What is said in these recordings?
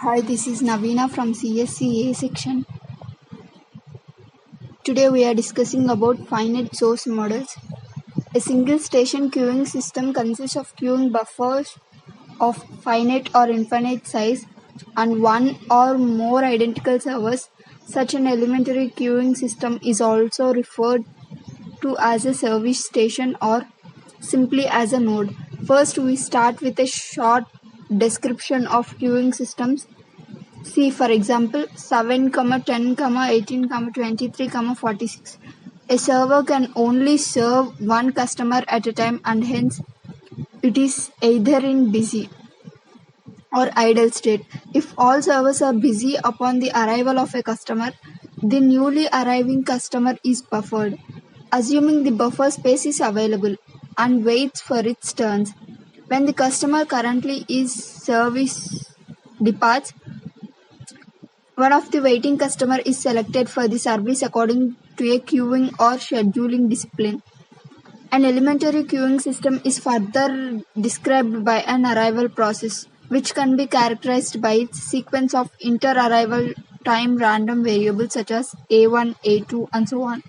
Hi, this is Navina from CSCA section. Today we are discussing about finite source models. A single station queuing system consists of queuing buffers of finite or infinite size and one or more identical servers. Such an elementary queuing system is also referred to as a service station or simply as a node. First, we start with a short description of queuing systems. See, for example, 7, 10, 18, 23, 46. A server can only serve one customer at a time, and hence it is either in busy or idle state. If all servers are busy upon the arrival of a customer, the newly arriving customer is buffered, assuming the buffer space is available, and waits for its turns. When the customer currently is service departs, one of the waiting customer is selected for the service according to a queuing or scheduling discipline. An elementary queuing system is further described by an arrival process, which can be characterized by its sequence of inter-arrival time random variables such as A1, A2, and so on.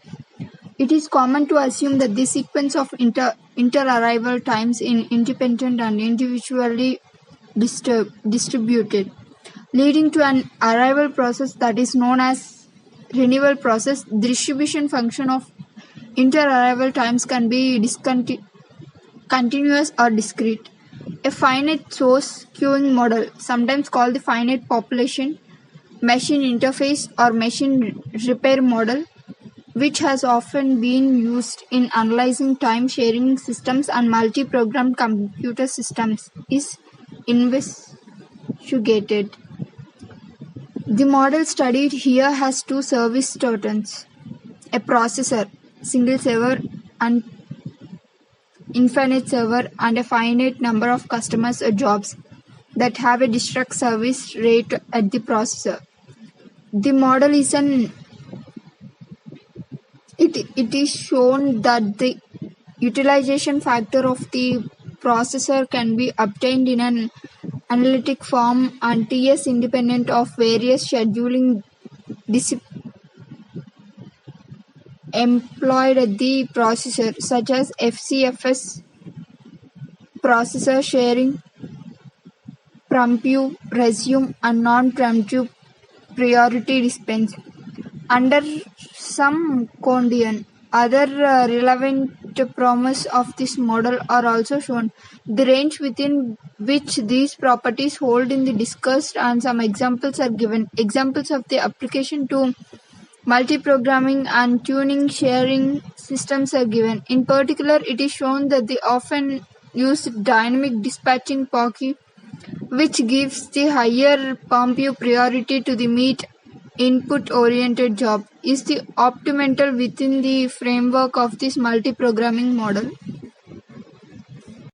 It is common to assume that the sequence of inter-arrival times is independent and individually distributed, leading to an arrival process that is known as renewal process. The distribution function of inter-arrival times can be continuous or discrete. A finite source queuing model, sometimes called the finite population, machine interface, or machine repair model, which has often been used in analyzing time-sharing systems and multi-program computer systems, is investigated. The model studied here has two service totems: a processor, single server, and infinite server, and a finite number of customers or jobs that have a distinct service rate at the processor. The model is it is shown that the utilization factor of the processor can be obtained in an analytic form and TS independent of various scheduling employed at the processor, such as FCFS, processor sharing, preemptive, resume, and non-preemptive priority dispense. Under some condition, other relevant properties of this model are also shown. The range within which these properties hold in the discussed, and some examples are given. Examples of the application to multi-programming and tuning sharing systems are given. In particular, it is shown that the often used dynamic dispatching POCI, which gives the higher preemptive priority to the meet input-oriented job, is the optimal within the framework of this multi-programming model.